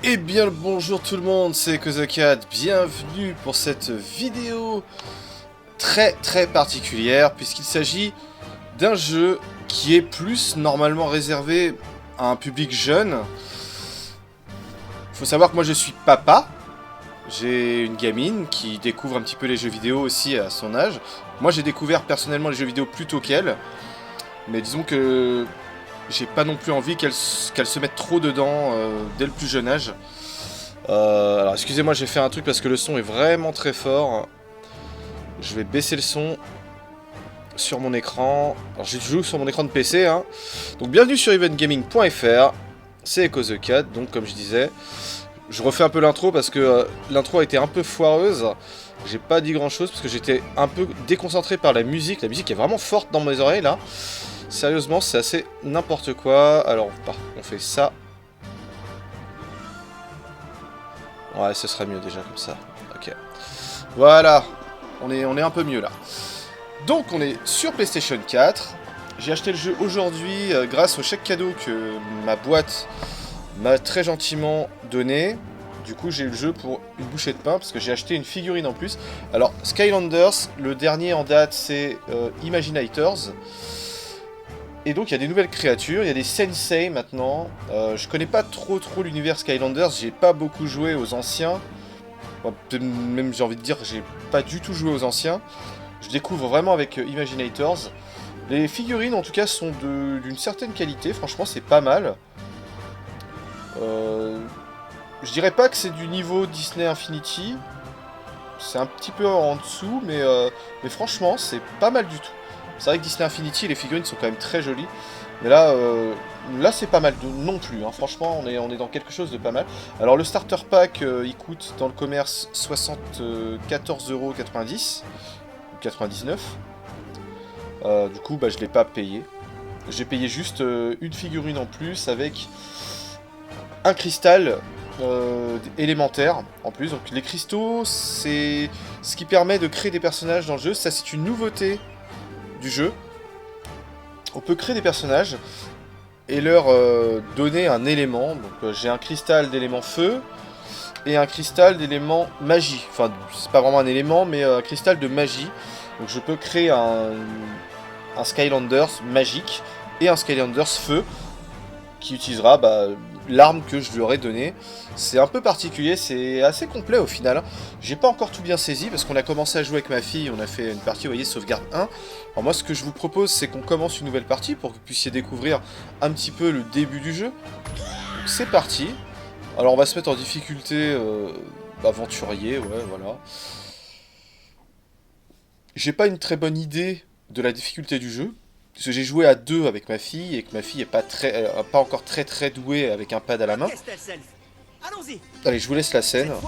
Eh bien le bonjour tout le monde, c'est Kozokad, bienvenue pour cette vidéo très particulière puisqu'il s'agit d'un jeu qui est plus normalement réservé à un public jeune. Faut savoir que moi je suis papa, j'ai une gamine qui découvre un petit peu les jeux vidéo aussi à son âge. Moi j'ai découvert personnellement les jeux vidéo plus tôt qu'elle, mais disons que j'ai pas non plus envie qu'elle se mette trop dedans dès le plus jeune âge. Alors excusez-moi, j'ai fait un truc parce que le son est vraiment très fort. Je vais baisser le son sur mon écran. Alors je joue sur mon écran de PC, hein. Donc bienvenue sur eventgaming.fr. C'est EchoTheCat, donc comme je disais. Je refais un peu l'intro parce que l'intro a été un peu foireuse. J'ai pas dit grand chose parce que j'étais un peu déconcentré par la musique. La musique est vraiment forte dans mes oreilles là. Sérieusement, c'est assez n'importe quoi. Alors, on fait ça. Ouais, ce sera mieux déjà comme ça. Ok. Voilà. On est un peu mieux là. Donc, on est sur PlayStation 4. J'ai acheté le jeu aujourd'hui grâce au chèque cadeau que ma boîte m'a très gentiment donné. Du coup, j'ai eu le jeu pour une bouchée de pain parce que j'ai acheté une figurine en plus. Alors, Skylanders, le dernier en date, c'est Imaginators. Et donc il y a des nouvelles créatures, il y a des sensei maintenant. Je connais pas trop l'univers Skylanders, j'ai pas beaucoup joué aux anciens. Bon, même j'ai envie de dire, j'ai pas du tout joué aux anciens. Je découvre vraiment avec Imaginators. Les figurines en tout cas sont d'une certaine qualité, franchement c'est pas mal. Je dirais pas que c'est du niveau Disney Infinity. C'est un petit peu en dessous, mais franchement c'est pas mal du tout. C'est vrai que Disney Infinity, les figurines sont quand même très jolies. Mais là, là c'est pas mal non plus. Hein. Franchement, on est dans quelque chose de pas mal. Alors le starter pack, il coûte dans le commerce 74,90 ou 99. Du coup, bah, je l'ai pas payé. J'ai payé juste une figurine en plus avec un cristal élémentaire en plus. Donc les cristaux, c'est ce qui permet de créer des personnages dans le jeu. Ça, c'est une nouveauté du jeu. On peut créer des personnages et leur donner un élément. Donc j'ai un cristal d'élément feu et un cristal d'élément magie. Enfin, c'est pas vraiment un élément, mais un cristal de magie. Donc je peux créer un Skylanders magique et un Skylanders feu qui utilisera l'arme que je lui aurais donnée. C'est un peu particulier, c'est assez complet au final. J'ai pas encore tout bien saisi parce qu'on a commencé à jouer avec ma fille, on a fait une partie, vous voyez, sauvegarde 1. Alors moi ce que je vous propose c'est qu'on commence une nouvelle partie pour que vous puissiez découvrir un petit peu le début du jeu. Donc c'est parti. Alors on va se mettre en difficulté aventurier, ouais voilà. J'ai pas une très bonne idée de la difficulté du jeu. Parce que j'ai joué à 2 avec ma fille et que ma fille est pas encore très douée avec un pad à la main. Allez, je vous laisse la scène. Donc,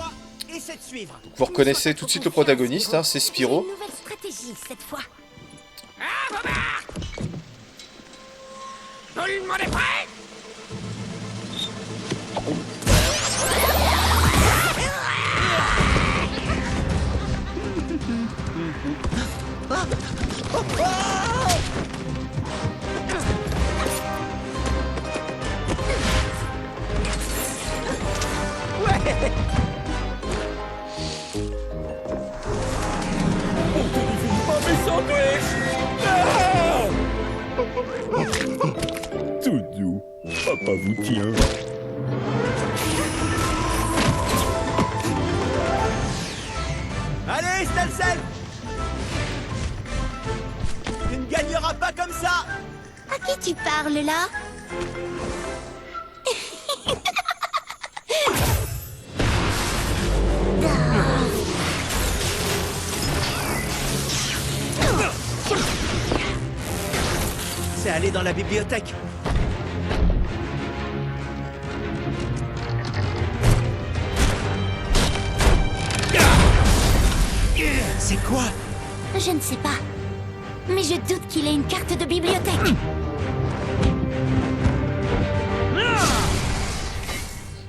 vous reconnaissez tout de suite le protagoniste, hein, c'est Spyro. Tout le monde est prêt? Tout doux, papa vous tient. Allez, Stalsel! Tu ne gagneras pas comme ça! À qui tu parles là? C'est aller dans la bibliothèque. C'est quoi? Je ne sais pas. Mais je doute qu'il ait une carte de bibliothèque.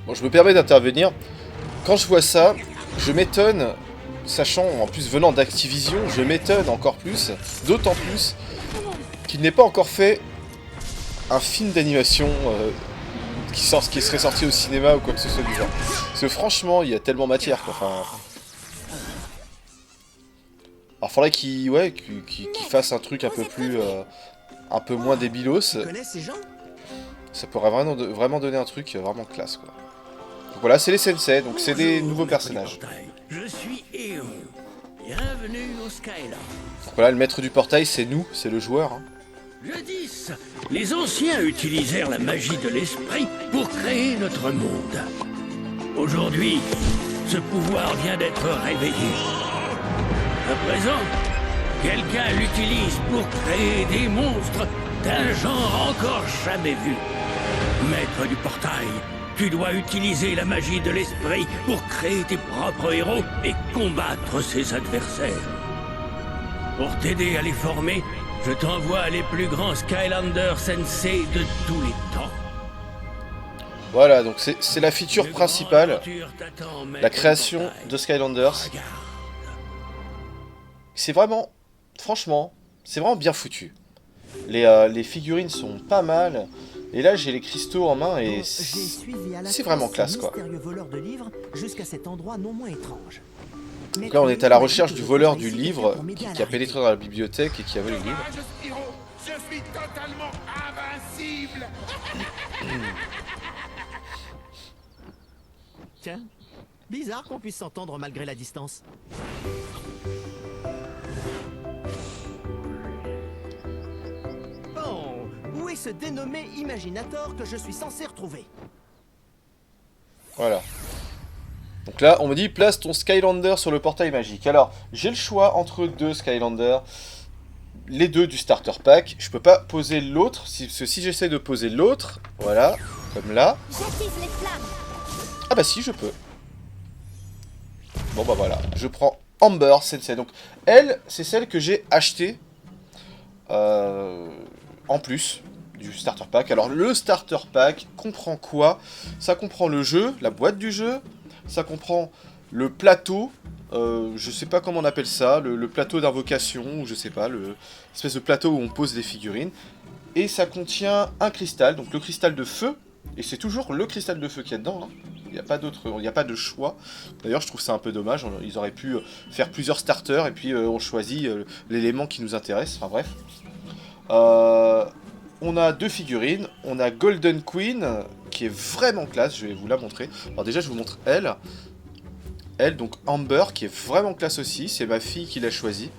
Bon, je me permets d'intervenir. Quand je vois ça, je m'étonne, sachant en plus venant d'Activision, je m'étonne encore plus, d'autant plus qu'il n'ait pas encore fait un film d'animation qui serait sorti au cinéma ou quoi que ce soit du genre. Parce que franchement, il y a tellement matière quoi. Enfin... Alors faudrait qu'il fasse un truc un peu plus... un peu moins débilos. Tu connais ces gens? Ça pourrait vraiment donner un truc vraiment classe quoi. Donc voilà, c'est les sensei, donc c'est des nouveaux personnages. Je suis Eo. Bienvenue au Skyland. Donc voilà, le maître du portail, c'est nous, c'est le joueur. Hein. Jadis, les anciens utilisèrent la magie de l'esprit pour créer notre monde. Aujourd'hui, ce pouvoir vient d'être réveillé. À présent, quelqu'un l'utilise pour créer des monstres d'un genre encore jamais vu. Maître du portail, tu dois utiliser la magie de l'esprit pour créer tes propres héros et combattre ses adversaires. Pour t'aider à les former, je t'envoie les plus grands Skylander Sensei de tous les temps. Voilà, donc c'est la feature principale, la création de Skylanders. C'est vraiment, franchement, c'est vraiment bien foutu. Les figurines sont pas mal. Et là, j'ai les cristaux en main et c'est vraiment classe, quoi. Donc là, on est à la recherche du voleur du livre qui a pénétré dans la bibliothèque et qui avait le livre. Je suis totalement invincible. Tiens, bizarre qu'on puisse s'entendre malgré la distance. Bon, où est ce dénommé Imaginator que je suis censé retrouver? Voilà. Donc là, on me dit, place ton Skylander sur le portail magique. Alors, j'ai le choix entre deux Skylander, les deux du starter pack. Je peux pas poser l'autre, si j'essaie de poser l'autre, voilà, comme là. Ah bah si, je peux. Bon bah voilà, je prends Amber Sensei. Donc elle, c'est celle que j'ai achetée en plus du starter pack. Alors le starter pack comprend quoi? Ça comprend le jeu, la boîte du jeu, ça comprend le plateau, je sais pas comment on appelle ça, le plateau d'invocation, ou je sais pas, l'espèce de plateau où on pose des figurines. Et ça contient un cristal, donc le cristal de feu, et c'est toujours le cristal de feu qu'il y a dedans, hein. Il n'y a pas d'autre, il n'y a pas de choix. D'ailleurs, je trouve ça un peu dommage. Ils auraient pu faire plusieurs starters et puis on choisit l'élément qui nous intéresse. Enfin bref. On a deux figurines. On a Golden Queen qui est vraiment classe. Je vais vous la montrer. Alors déjà, je vous montre elle. Elle, donc Amber, qui est vraiment classe aussi. C'est ma fille qui l'a choisie.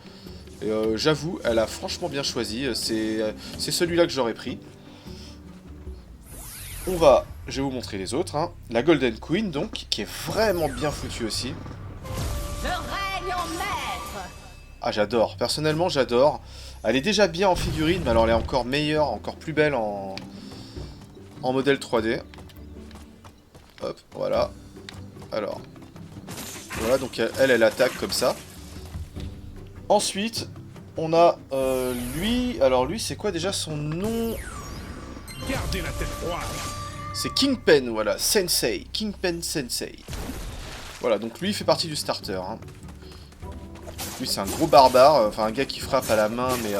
Et j'avoue, elle a franchement bien choisi. C'est celui-là que j'aurais pris. Je vais vous montrer les autres, hein. La Golden Queen, donc, qui est vraiment bien foutue aussi. Je règne en maître. Ah, j'adore. Personnellement, j'adore. Elle est déjà bien en figurine, mais alors elle est encore meilleure, encore plus belle en modèle 3D. Hop, voilà. Alors. Voilà, donc elle attaque comme ça. Ensuite, on a lui. Alors lui, c'est quoi déjà son nom? Gardez la tête froide. C'est Kingpen, voilà, Sensei, Kingpen Sensei. Voilà, donc lui il fait partie du starter. Hein. Lui c'est un gros barbare, enfin un gars qui frappe à la main mais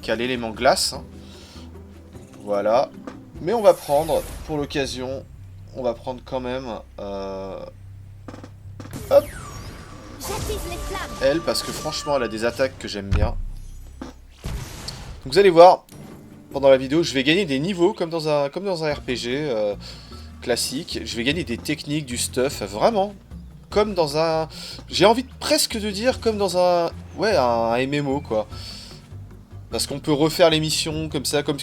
qui a l'élément glace. Hein. Voilà. Mais on va prendre, pour l'occasion, on va prendre quand même... Hop, elle, parce que franchement elle a des attaques que j'aime bien. Donc vous allez voir... Pendant la vidéo, je vais gagner des niveaux comme dans un RPG classique. Je vais gagner des techniques, du stuff, vraiment. Comme dans un... J'ai envie presque de dire comme dans un... Ouais, un MMO, quoi. Parce qu'on peut refaire les missions comme ça, comme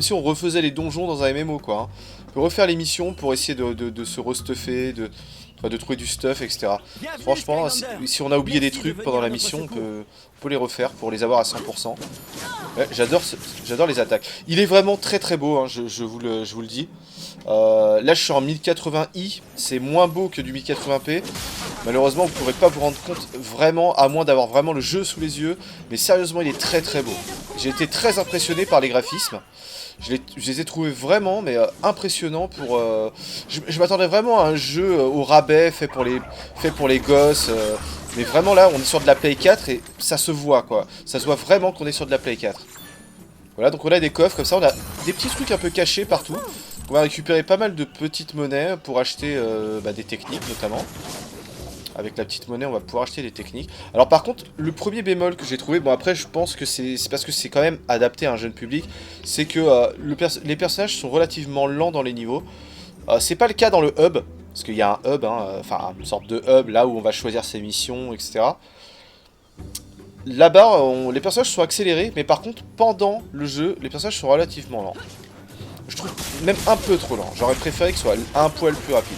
si on refaisait les donjons dans un MMO, quoi. On peut refaire les missions pour essayer de se restuffer, de trouver du stuff, etc. Franchement, si on a oublié des trucs pendant la mission, on peut les refaire pour les avoir à 100%. Ouais, j'adore les attaques. Il est vraiment très très beau, hein, je vous le dis. Là, je suis en 1080i, c'est moins beau que du 1080p. Malheureusement, vous ne pourrez pas vous rendre compte vraiment, à moins d'avoir vraiment le jeu sous les yeux. Mais sérieusement, il est très très beau. J'ai été très impressionné par les graphismes. Je les ai trouvés vraiment impressionnants pour... je m'attendais vraiment à un jeu au rabais fait pour les gosses. Mais vraiment là, on est sur de la Play 4 et ça se voit quoi. Ça se voit vraiment qu'on est sur de la Play 4. Voilà, donc on a des coffres comme ça, on a des petits trucs un peu cachés partout. On va récupérer pas mal de petites monnaies pour acheter des techniques notamment. Avec la petite monnaie, on va pouvoir acheter des techniques. Alors par contre, le premier bémol que j'ai trouvé, bon après je pense que c'est parce que c'est quand même adapté à un jeune public, c'est que les personnages sont relativement lents dans les niveaux. C'est pas le cas dans le hub, parce qu'il y a un hub, enfin une sorte de hub là où on va choisir ses missions, etc. Là-bas, les personnages sont accélérés, mais par contre, pendant le jeu, les personnages sont relativement lents. Je trouve même un peu trop lent. J'aurais préféré que ce soit un poil plus rapide.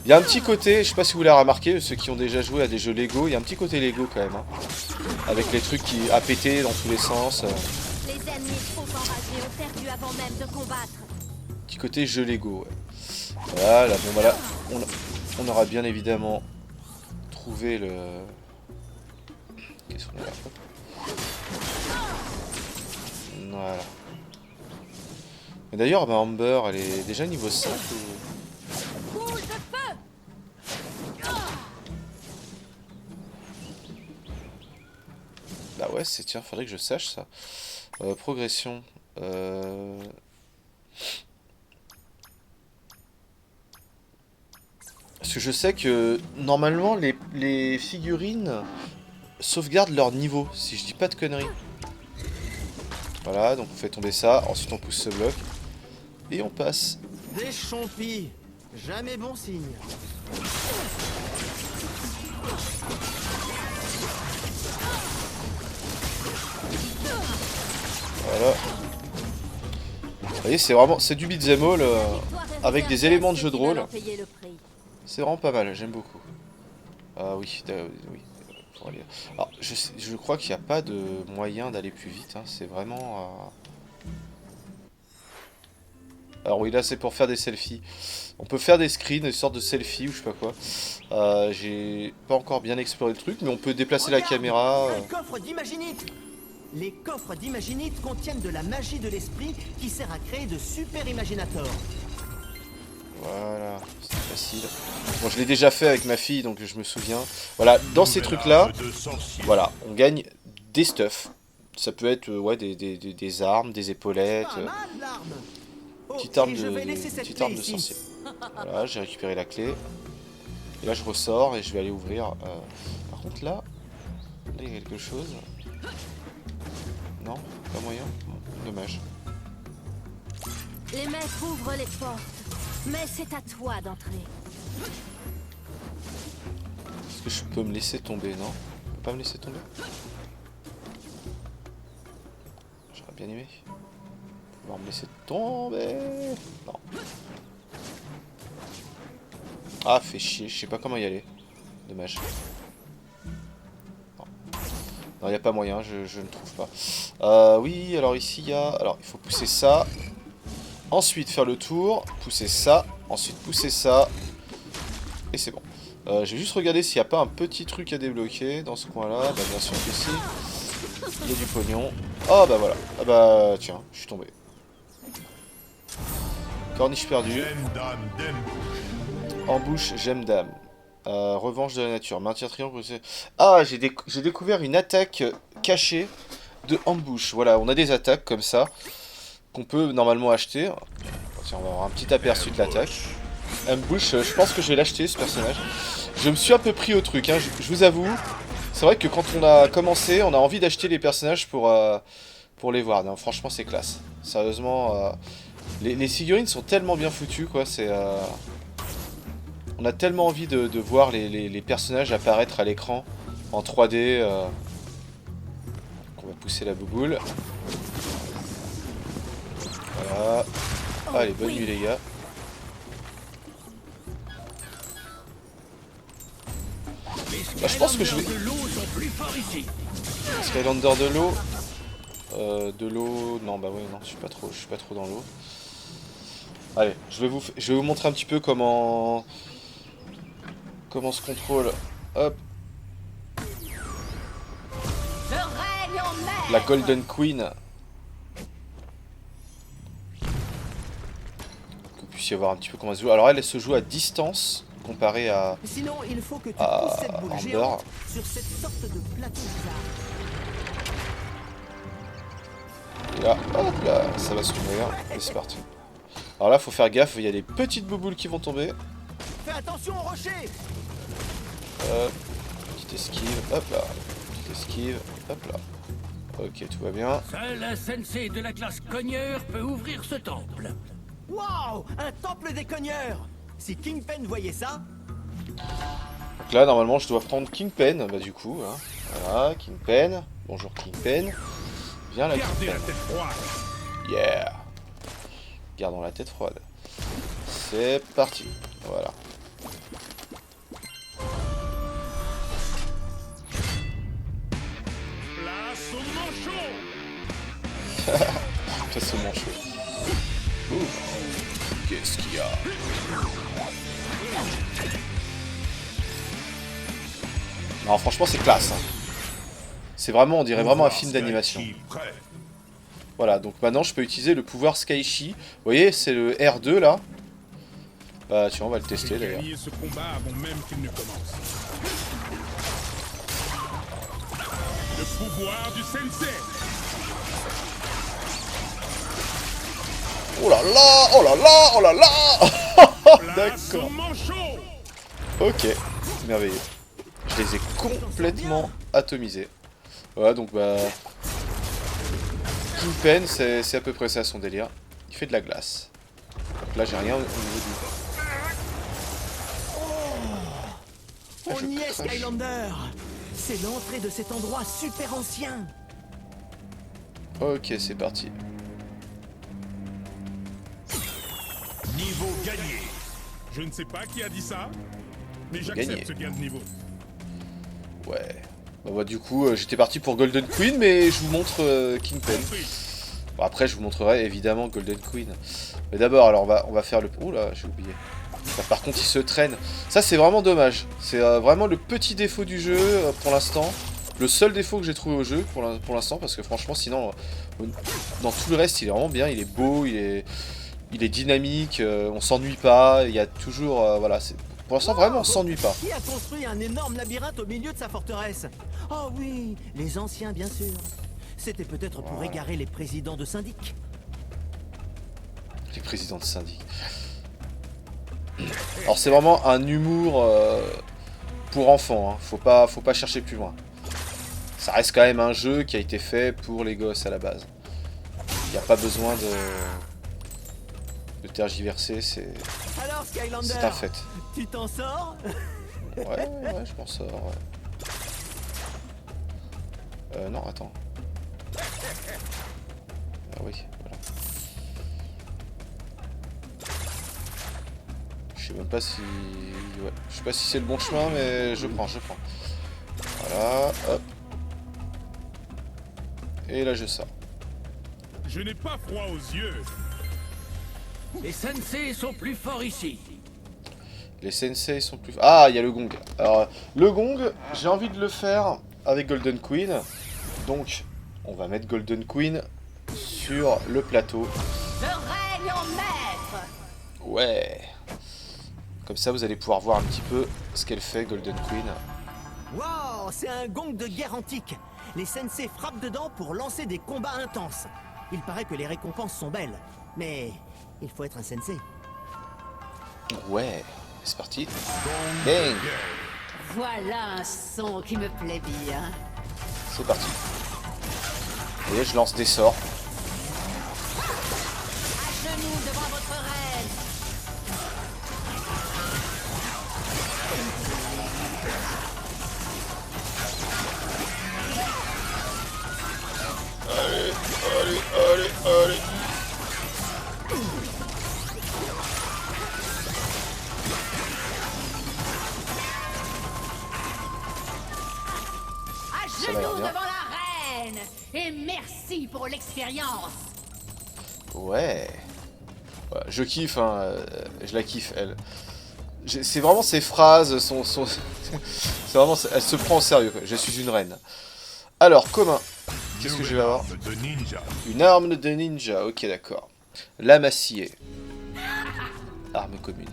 Il y a un petit côté, je sais pas si vous l'avez remarqué, ceux qui ont déjà joué à des jeux Lego, il y a un petit côté Lego quand même. Hein, avec les trucs qui à péter dans tous les sens. Les ennemis trop enragés ont perdu avant même de combattre. Petit côté jeu Lego, ouais. Voilà, bon voilà, on aura bien évidemment trouvé le... Qu'est-ce qu'on a là? Voilà. Et d'ailleurs, Amber, elle est déjà niveau 5 ou... Bah ouais, c'est tiens, faudrait que je sache ça. Progression. Parce que je sais que normalement les figurines sauvegardent leur niveau, si je dis pas de conneries. Voilà, donc on fait tomber ça, ensuite on pousse ce bloc. Et on passe. Des chompis, jamais bon signe. Voilà. Vous voyez, c'est vraiment, c'est du beat'em all avec des éléments de jeu de rôle. C'est vraiment pas mal, j'aime beaucoup. Ah oui, oui. Alors, je crois qu'il n'y a pas de moyen d'aller plus vite, hein. C'est vraiment... Alors oui, là c'est pour faire des selfies. On peut faire des screens, des sortes de selfies ou je sais pas quoi. J'ai pas encore bien exploré le truc, mais on peut déplacer la caméra. Un coffre d'imaginite. Les coffres d'imaginite contiennent de la magie de l'esprit qui sert à créer de super imaginators. Voilà, c'est facile. Bon, je l'ai déjà fait avec ma fille, donc je me souviens. Voilà, dans ces trucs-là, voilà, on gagne des stuffs. Ça peut être ouais, des armes, des épaulettes, petite arme de sorcier. Voilà, j'ai récupéré la clé. Et là, je ressors et je vais aller ouvrir. Par contre, là, il y a quelque chose. Non, pas moyen. Bon, dommage. Les maîtres ouvrent les portes, mais c'est à toi d'entrer. Est-ce que je peux me laisser tomber? Non, je peux pas me laisser tomber. J'aurais bien aimé pouvoir me laisser tomber. Non. Ah, fait chier, je sais pas comment y aller. Dommage. Non, il n'y a pas moyen, je ne trouve pas. Oui, alors ici, il y a... Alors, il faut pousser ça. Ensuite, faire le tour. Pousser ça. Ensuite, pousser ça. Et c'est bon. Je vais juste regarder s'il n'y a pas un petit truc à débloquer dans ce coin-là. Bah, bien sûr que si. Il y a du pognon. Oh, bah voilà. Ah bah, tiens, je suis tombé. Corniche perdue. Embouche, gemme d'âme. Revanche de la nature. Maintien triangle. Ah, j'ai découvert une attaque cachée de ambush. Voilà, on a des attaques comme ça qu'on peut normalement acheter. Tiens, on va avoir un petit aperçu de l'attaque. Ambush, je pense que je vais l'acheter ce personnage. Je me suis un peu pris au truc, hein, je vous avoue. C'est vrai que quand on a commencé, on a envie d'acheter les personnages pour les voir. Non, franchement, c'est classe. Sérieusement, les figurines sont tellement bien foutues, quoi. C'est... On a tellement envie de voir les personnages apparaître à l'écran en 3D. On va pousser la bouboule. Voilà. Allez, bonne nuit les gars. Bah, je pense que je vais... Skylander de l'eau. De l'eau... Non, bah ouais, non, je suis pas trop dans l'eau. Allez, je vais vous montrer un petit peu comment se contrôle. Hop. La Golden Queen. Que vous puissiez voir un petit peu comment elle se joue. Alors elle se joue à distance comparée à... Sinon, il faut que tu à pousses cette boule Amber. géante sur cette sorte de plateau bizarre. Et là, hop là, ça va s'ouvrir. Et c'est parti. Alors là, faut faire gaffe, il y a des petites bouboules qui vont tomber. Fais attention au rocher. Petite esquive, hop là. Petite esquive, hop là. Ok, tout va bien. Seul un sensei de la classe cogneur peut ouvrir ce temple. Waouh, un temple des cogneurs. Si Kingpen voyait ça, Donc là, normalement, je dois prendre Kingpen, bah du coup. Hein. Voilà, Kingpen. Bonjour Kingpen. Viens là, Gardez la Kingpen. tête froide. Yeah. Gardons la tête froide. C'est parti. Voilà. Place au manchot. Ça c'est mon chaud. Ouh. Qu'est-ce qu'il y a? Non, franchement, c'est classe. Hein. C'est vraiment, on dirait vraiment un film d'animation. Prêt. Voilà, donc maintenant je peux utiliser le pouvoir Skyshi. Vous voyez, c'est le R2 là. Bah, tiens, on va le tester J'ai d'ailleurs. gagné ce combat avant même qu'il ne commence. Le pouvoir du sensei. Oh là là, oh là là, oh là là. Place au D'accord. manchot. Ok, merveilleux. Je les ai complètement atomisés. Voilà, donc bah... Kingpen, c'est à peu près ça son délire. Il fait de la glace. Donc là, j'ai rien au niveau du... Ah, on je y est, crache. Skylander. C'est l'entrée de cet endroit super ancien. Ok, c'est parti. Niveau gagné. Je ne sais pas qui a dit ça, mais Gagné. j'accepte ce gain de niveau. Ouais. Bah, du coup, j'étais parti pour Golden Queen, mais je vous montre Kingpen. Bon, après, je vous montrerai évidemment Golden Queen. Mais d'abord, alors, on va faire le... Oula, j'ai oublié. Enfin, par contre, il se traîne. Ça, c'est vraiment dommage. C'est vraiment le petit défaut du jeu, pour l'instant. Le seul défaut que j'ai trouvé au jeu, pour l'instant, parce que franchement, sinon, dans tout le reste, il est vraiment bien. Il est beau, il est dynamique, on s'ennuie pas. Il y a toujours... voilà, c'est... Pour l'instant, vraiment, on s'ennuie pas. Qui a construit un énorme labyrinthe au milieu de sa forteresse? Oh oui, les anciens, bien sûr. C'était peut-être pour égarer les présidents de syndic. Les présidents de syndic. Alors c'est vraiment un humour pour enfants, hein. Faut pas chercher plus loin. Ça reste quand même un jeu qui a été fait pour les gosses à la base. Il n'y a pas besoin de tergiverser, c'est Alors, Skylander, un fait. tu t'en sors? Ouais, je m'en sors, ouais. Non, attends. Ah oui, voilà. Je sais même pas si... Ouais. Je sais pas si c'est le bon chemin, mais je prends. Voilà, hop. Et là, je sors. Je n'ai pas froid aux yeux. Les sensei sont plus forts ici. Les sensei sont plus... Ah, il y a le gong. Alors, le gong, j'ai envie de le faire avec Golden Queen. Donc, on va mettre Golden Queen sur le plateau. Je règne en maître. Ouais. Comme ça, vous allez pouvoir voir un petit peu ce qu'elle fait, Golden Queen. Wow, c'est un gong de guerre antique. Les sensei frappent dedans pour lancer des combats intenses. Il paraît que les récompenses sont belles, mais il faut être un sensei. Ouais. C'est parti. Bang. Voilà un son qui me plaît bien. C'est parti. Et je lance des sorts. À genoux devant votre reine. Allez. À Ça va genoux bien. devant la reine. Et merci pour l'expérience. Ouais. Ouais, je kiffe, hein. Je la kiffe, elle. C'est vraiment ces phrases sont... C'est vraiment... Elle se prend au sérieux, quoi. Je suis une reine. Alors, commun. Qu'est-ce que je vais avoir? De ninja. Une arme de ninja. Ok, d'accord. Lame acier. Arme commune.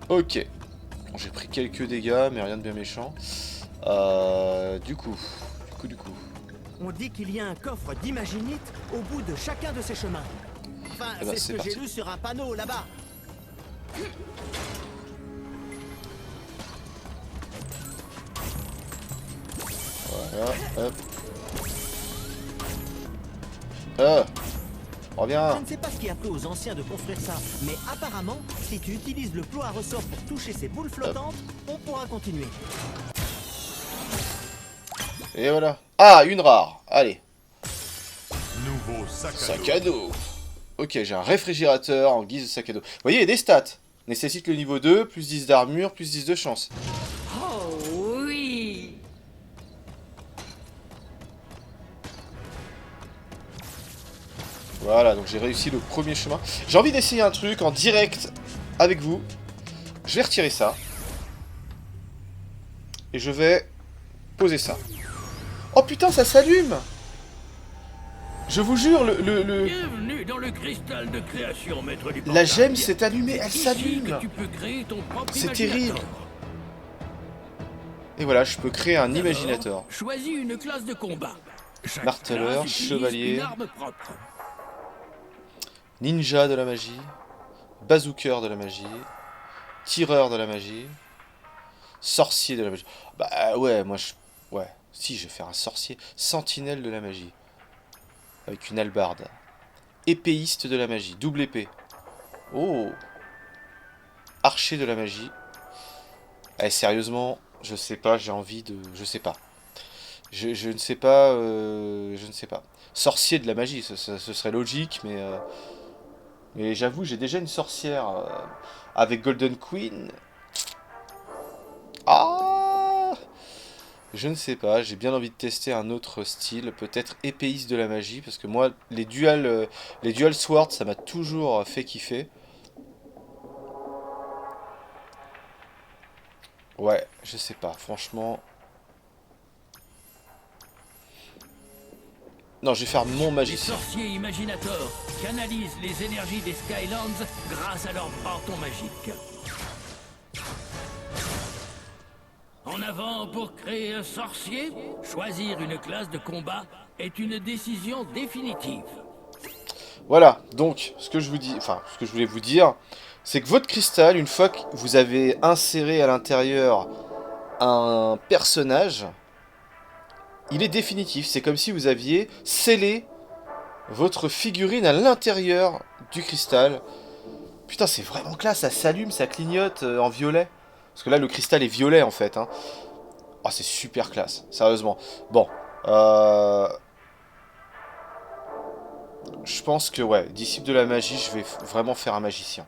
Ok. Bon, j'ai pris quelques dégâts, mais rien de bien méchant. Du coup. On dit qu'il y a un coffre d'imaginite au bout de chacun de ces chemins. Enfin, Eh ben, c'est c'est ce que j'ai parti. lu sur un panneau là-bas. Voilà, hop. Ah, Je reviens. ne sais pas ce qui a pris aux anciens de construire ça, mais apparemment, si tu utilises le plot à ressort pour toucher ces boules flottantes, on pourra continuer. Et voilà. Ah, une rare. Allez. Nouveau sac à Sac dos. à dos. Ok, j'ai un réfrigérateur en guise de sac à dos. Vous voyez, il y a des stats. Nécessite le niveau 2, plus 10 d'armure, plus 10 de chance. Oh oui. Voilà, donc j'ai réussi le premier chemin. J'ai envie d'essayer un truc en direct avec vous. Je vais retirer ça. Et je vais poser ça. Oh putain, ça s'allume! Je vous jure, Bienvenue dans le cristal de création, maître du la portail. gemme s'est allumée, elle Ici s'allume! que tu peux créer ton propre C'est imaginator. terrible. Et voilà, je peux créer un D'abord, imaginator. Choisis une classe de combat. Chaque Marteleur, classe utilise chevalier. une arme propre. Ninja de la magie. Bazooker de la magie. Tireur de la magie. Sorcier de la magie. Bah ouais, moi je... Ouais, si, je vais faire un sorcier. Sentinelle de la magie. Avec une hallebarde. Épéiste de la magie. Double épée. Oh! Archer de la magie. Eh, sérieusement, je sais pas, j'ai envie de... Je sais pas. Je ne sais pas... je ne sais pas. Sorcier de la magie, ce serait logique, mais j'avoue, j'ai déjà une sorcière avec Golden Queen. Ah! Je ne sais pas, j'ai bien envie de tester un autre style, peut-être épéiste de la magie, parce que moi, les dual swords, ça m'a toujours fait kiffer. Ouais, je sais pas, franchement... Non, je vais faire mon Les magicien. sorciers imaginateurs canalisent les énergies des Skylands grâce à leur bâton magique. En avant pour créer un sorcier, choisir une classe de combat est une décision définitive. Voilà, donc, ce que je vous dis, enfin, ce que je voulais vous dire, c'est que votre cristal, une fois que vous avez inséré à l'intérieur un personnage, il est définitif. C'est comme si vous aviez scellé votre figurine à l'intérieur du cristal. Putain, c'est vraiment classe, ça s'allume, ça clignote en violet. Parce que là, le cristal est violet, en fait. Hein. Oh, c'est super classe, sérieusement. Bon, je pense que, ouais, disciple de la magie, je vais vraiment faire un magicien,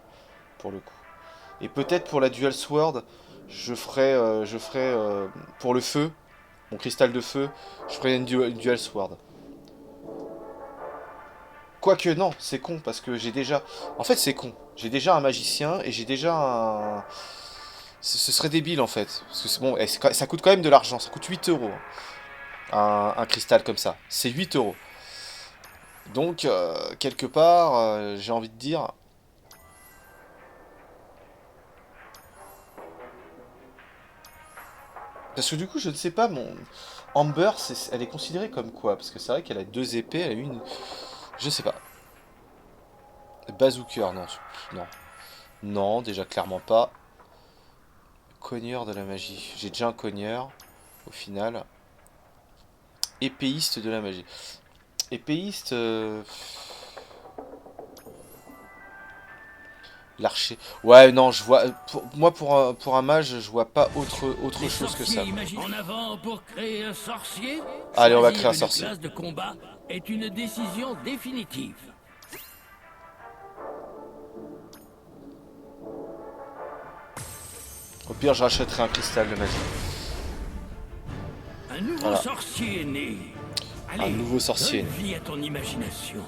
pour le coup. Et peut-être pour la Dual Sword, je ferai, pour le feu, mon cristal de feu, je ferai une Dual Sword. Quoique non, c'est con, parce que j'ai déjà... En fait, c'est con. J'ai déjà un magicien, et j'ai déjà un... Ce serait débile, en fait. Parce que c'est bon, ça coûte quand même de l'argent, ça coûte 8 euros. Un cristal comme ça. C'est 8 euros. Donc, quelque part, j'ai envie de dire... Parce que du coup, je ne sais pas, mon... Amber, elle est considérée comme quoi? Parce que c'est vrai qu'elle a 2 épées, elle a une... Je sais pas. Bazooker, non. Non. Non, déjà clairement pas. Cogneur de la magie. J'ai déjà un cogneur, au final. Épéiste de la magie. Épéiste... L'archer. Ouais, non, je vois... moi, pour un mage, je vois pas autre Les chose que ça. sorciers en avant pour créer un sorcier. Allez, on va choisir créer un une sorcier. classe de combat est une décision définitive. Au pire, je rachèterai un cristal de magie. Un nouveau Voilà. sorcier est né. Allez, nouveau sorcier est donne vie à ton imagination.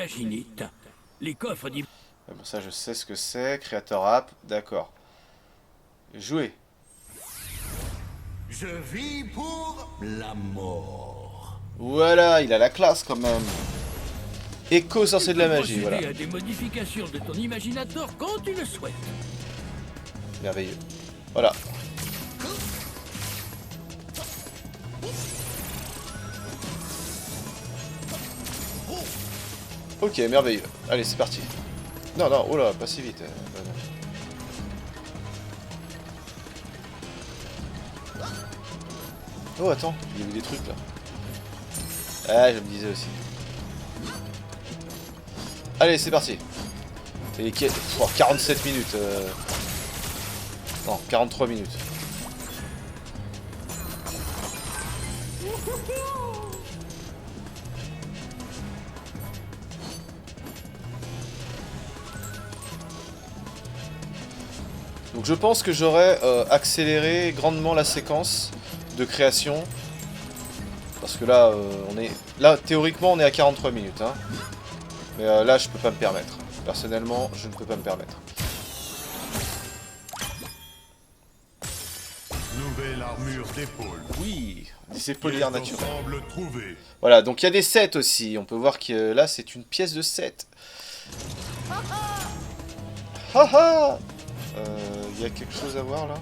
Imaginite. Les coffres d'Imaginite. Bon, ça, je sais ce que c'est. Creator App, d'accord. Jouer. Je vis pour la mort. Voilà, il a la classe quand même. Écho sorcier de la magie, procéder voilà. à des modifications de ton Imaginator quand tu le souhaites. Merveilleux. Voilà. Ok, merveilleux. Allez, c'est parti. Non, non, oh là, pas si vite. Oh, attends, il y a eu des trucs là. Ah, je me disais aussi. Allez, c'est parti. Et 47 minutes. Non, 43 minutes. Donc je pense que j'aurais accéléré grandement la séquence de création. Parce que là, là, théoriquement, on est à 43 minutes. Hein. Mais là, je peux pas me permettre. Personnellement, je ne peux pas me permettre. Nouvelle armure d'épaule. Oui, des épaulières naturelles. Semble trouvé. Voilà, donc il y a des sets aussi. On peut voir que là, c'est une pièce de set. Haha. Il y a quelque chose à voir là?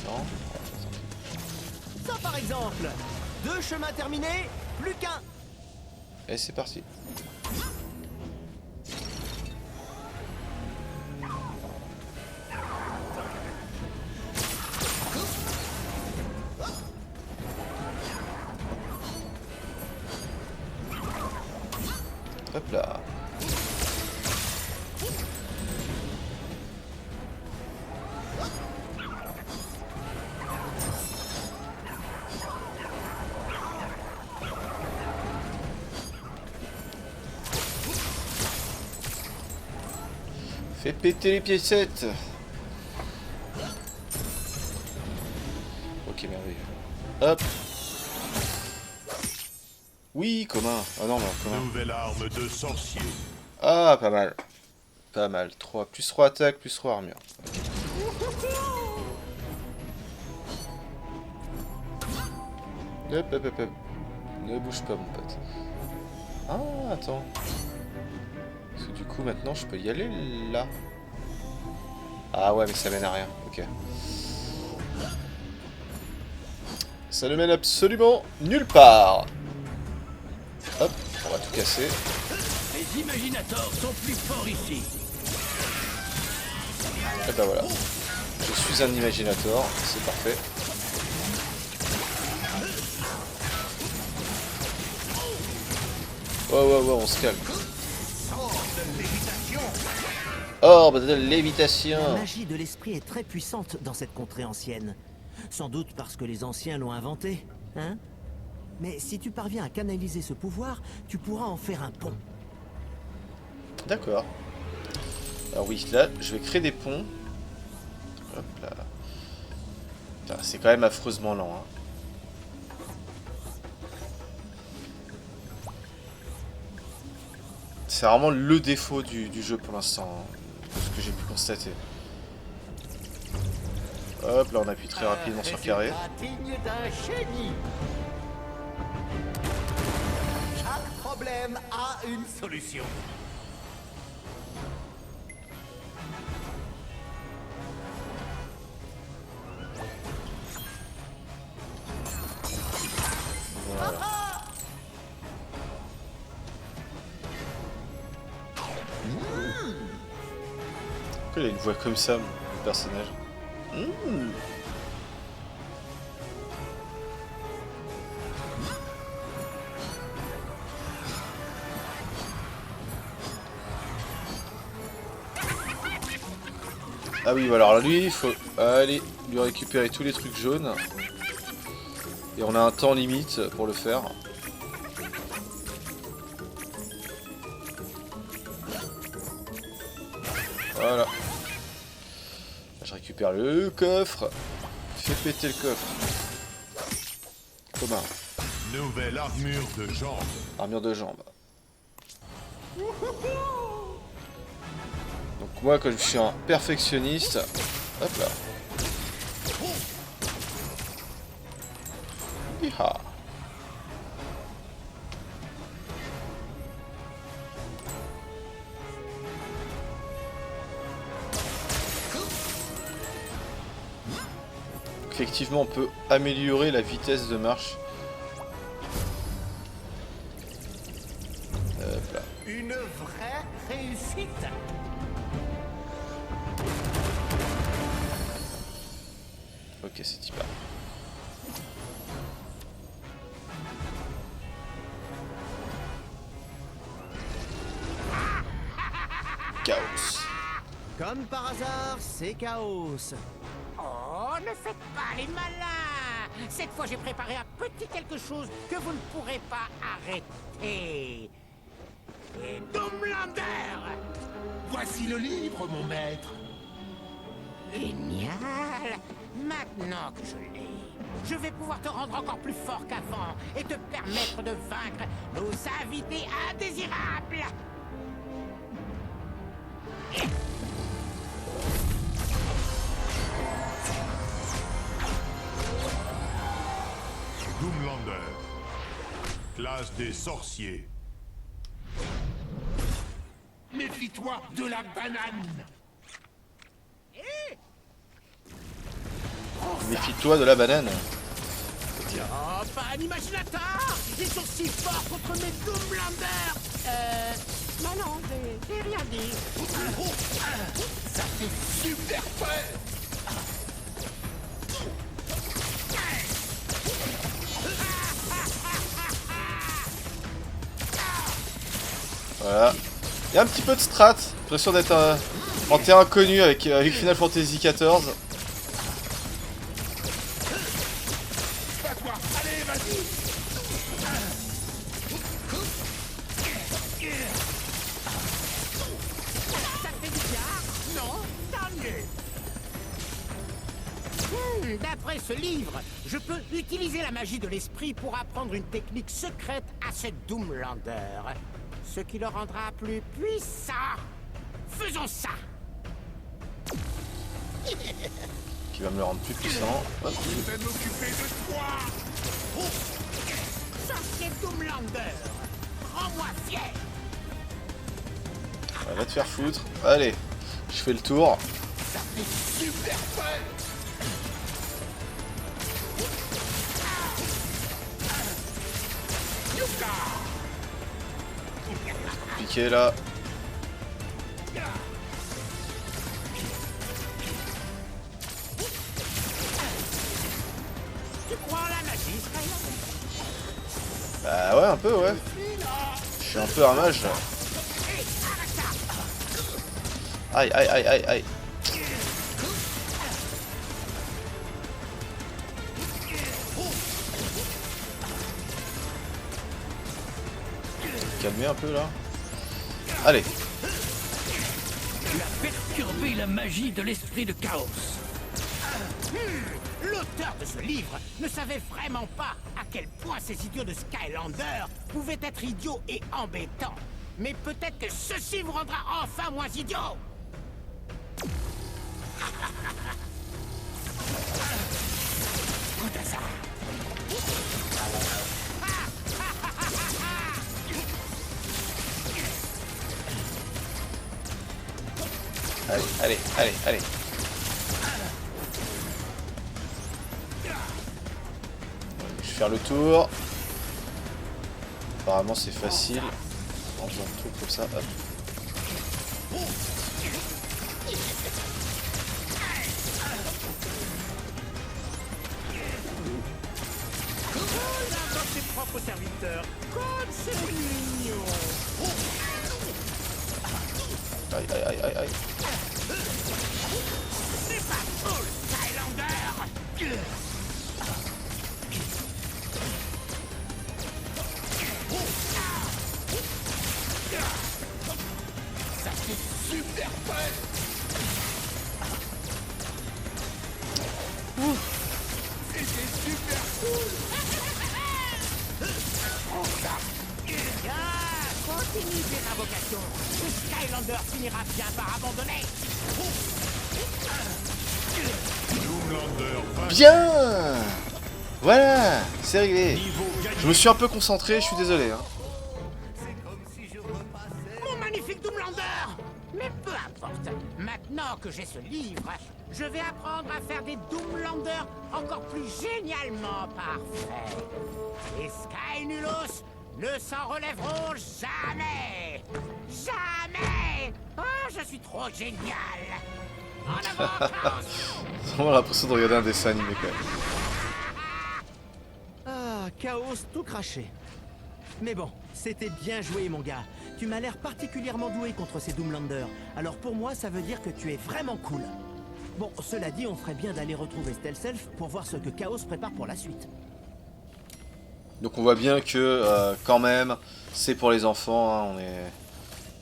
Non? Ça par exemple. 2 chemins terminés, plus qu'un. Et c'est parti. Hop là. Fais péter les piécettes. Ok, merveilleux. Hop. Oui, commun. Ah non, non, commun. Nouvelle arme de sorcier. Ah, pas mal. Pas mal. 3. Plus 3 attaque, plus 3 armure. Hop, hop, hop, hop. Ne bouge pas, mon pote. Ah, attends. Parce que du coup, maintenant, je peux y aller là. Ah ouais, mais ça mène à rien. Ok. Ça ne mène absolument nulle part. Hop, on va tout casser. Les Imaginators sont plus forts ici. Et ben voilà. Je suis un Imaginator, c'est parfait. Ouais, ouais, ouais, on se calme. Orbe de lévitation. La magie de l'esprit est très puissante dans cette contrée ancienne. Sans doute parce que les anciens l'ont inventée, hein? Mais si tu parviens à canaliser ce pouvoir, tu pourras en faire un pont. D'accord. Alors oui, là, je vais créer des ponts. Hop là. Putain, c'est quand même affreusement lent, hein. C'est vraiment le défaut du jeu pour l'instant, hein, de ce que j'ai pu constater. Hop, là on appuie très rapidement sur carré. Digne d'un génie. Chaque problème a une solution. Voilà. Pourquoi il a une voix comme ça, mon personnage? Ah oui, alors lui, il faut aller lui récupérer tous les trucs jaunes. Et on a un temps limite pour le faire. Voilà. Je récupère le coffre. Fais péter le coffre. Commun. Nouvelle armure de jambes. Armure de jambes. Donc moi, comme je suis un perfectionniste, hop là. Hiha. Effectivement, on peut améliorer la vitesse de marche. Hop là. Une vraie réussite. Ok, c'est y part. Chaos. Comme par hasard, c'est chaos. Oh, ne faites pas les malins. Cette fois, j'ai préparé un petit quelque chose que vous ne pourrez pas arrêter. Et Doomlander. Voici le livre, mon maître. Génial. Maintenant que je l'ai, je vais pouvoir te rendre encore plus fort qu'avant et te permettre de vaincre nos invités indésirables. Doomlander. Classe des sorciers. Méfie-toi de la banane. Méfie-toi de la banane. Oh, pas un imaginateur. Ils sont si forts contre mes Doomlanders. Bah non, j'ai rien dit. Ça fait super peur. Voilà. Il y a un petit peu de strat. J'ai l'impression d'être en terrain connu avec Final Fantasy XIV. Bats-toi. Allez, vas-y. Ça te fait du bien? Non? Tant mieux. D'après ce livre, je peux utiliser la magie de l'esprit pour apprendre une technique secrète à ce Doomlander. Ce qui le rendra plus puissant. Faisons ça. Qui va me le rendre plus puissant. Hop. Je vais m'occuper de toi. Sorcier Doomlander, rends-moi fier. Va te faire foutre. Allez, je fais le tour. Ça fait super peur. Piqué là. Tu crois en la magie, Skylar? Bah ouais, un peu, ouais. Je suis un peu un mage. Aïe, aïe, aïe, aïe, aïe. Calmer un peu là. Allez. Tu as perturbé la magie de l'esprit de chaos. L'auteur de ce livre ne savait vraiment pas à quel point ces idiots de Skylander pouvaient être idiots et embêtants. Mais peut-être que ceci vous rendra enfin moins idiots. Goûte à ça. Allez, allez, allez, allez. Je vais faire le tour. Apparemment c'est facile. En faisant le truc comme ça, hop. Dans ses propres serviteurs. Comme c'est mignon. Aïe, aïe, aïe, aïe, aïe. C'est pas cool, Skylander. Ça fait super peur. C'était super cool. Ah, quoi? Continue tes invocations. Le Skylander finira bien par abandonner. Doomlander vaincu. Bien. Voilà, c'est réglé. Niveau gagné. Je me suis un peu concentré, je suis désolé. Hein. Mon magnifique Doomlander! Mais peu importe. Maintenant que j'ai ce livre, je vais apprendre à faire des Doomlanders encore plus génialement parfaits. Les Skynulos ne s'en relèveront jamais! Jamais! Oh, je suis trop génial! En avant, Chaos! J'ai vraiment l'impression de regarder un dessin animé quand même. Ah, Chaos tout craché. Mais bon, c'était bien joué, mon gars. Tu m'as l'air particulièrement doué contre ces Doomlanders. Alors pour moi, ça veut dire que tu es vraiment cool. Bon, cela dit, on ferait bien d'aller retrouver Stealth pour voir ce que Chaos prépare pour la suite. Donc on voit bien que quand même, c'est pour les enfants. Hein,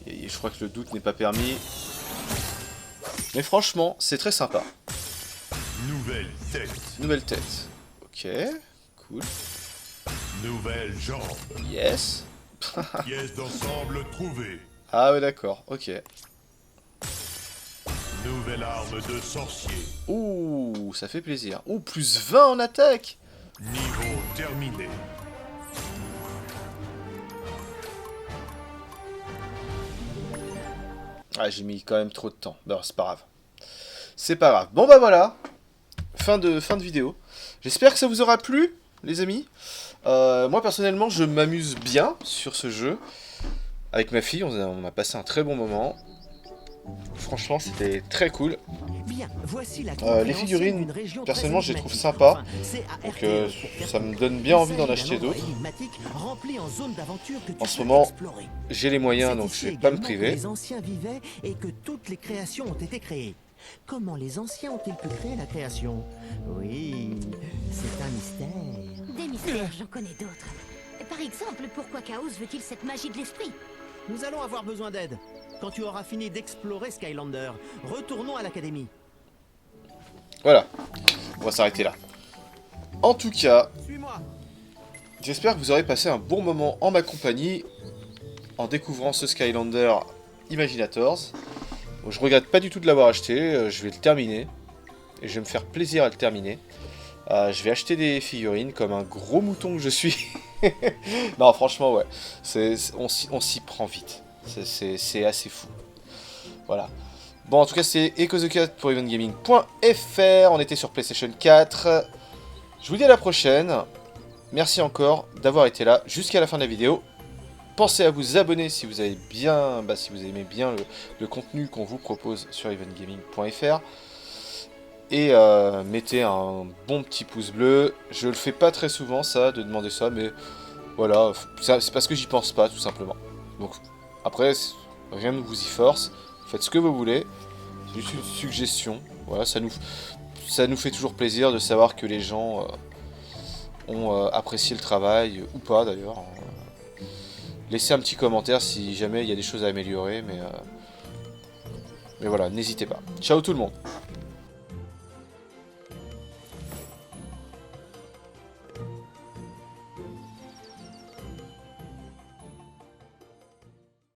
et je crois que le doute n'est pas permis. Mais franchement, c'est très sympa. Nouvelle tête. Nouvelle tête. Ok, cool. Nouvelle jambe. Yes. Pièce d'ensemble trouvée. Ah ouais, d'accord, ok. Nouvelle arme de sorcier. Ouh, ça fait plaisir. Ouh, plus 20 en attaque. Niveau terminé. Ah, j'ai mis quand même trop de temps. Bon, c'est pas grave. C'est pas grave. Bon bah voilà. Fin de vidéo. J'espère que ça vous aura plu, les amis. Moi personnellement, je m'amuse bien sur ce jeu. Avec ma fille, on a passé un très bon moment. Franchement, c'était très cool. Bien, voici la Les figurines, personnellement, je les trouve sympas. Donc ça me donne bien envie d'en acheter d'autres. En ce moment, j'ai les moyens, donc je vais pas me priver. Les anciens vivaient et que toutes les créations ont été créées. Comment les anciens ont-ils pu créer la création? Oui, c'est un mystère. Des mystères, j'en connais d'autres. Par exemple, pourquoi Chaos veut-il cette magie de l'esprit? Nous allons avoir besoin d'aide. Quand tu auras fini d'explorer Skylander, retournons à l'académie. Voilà, on va s'arrêter là. En tout cas, Suis-moi. j'espère que vous aurez passé un bon moment en ma compagnie en découvrant ce Skylander Imaginators. Bon, je regrette pas du tout de l'avoir acheté, je vais le terminer. Et je vais me faire plaisir à le terminer. Je vais acheter des figurines comme un gros mouton que je suis. Non, franchement, ouais. On s'y prend vite. C'est assez fou. Voilà. Bon, en tout cas, c'est EchoTheCat pour eventgaming.fr. On était sur PlayStation 4. Je vous dis à la prochaine. Merci encore d'avoir été là jusqu'à la fin de la vidéo. Pensez à vous abonner si vous avez bien, si vous aimez bien le contenu qu'on vous propose sur eventgaming.fr. Et mettez un bon petit pouce bleu. Je le fais pas très souvent ça, de demander ça, mais voilà, c'est parce que j'y pense pas tout simplement. Donc après, rien ne vous y force. Faites ce que vous voulez. C'est juste une suggestion. Voilà, ça nous fait toujours plaisir de savoir que les gens ont apprécié le travail, ou pas d'ailleurs. Laissez un petit commentaire si jamais il y a des choses à améliorer, mais voilà, n'hésitez pas. Ciao tout le monde.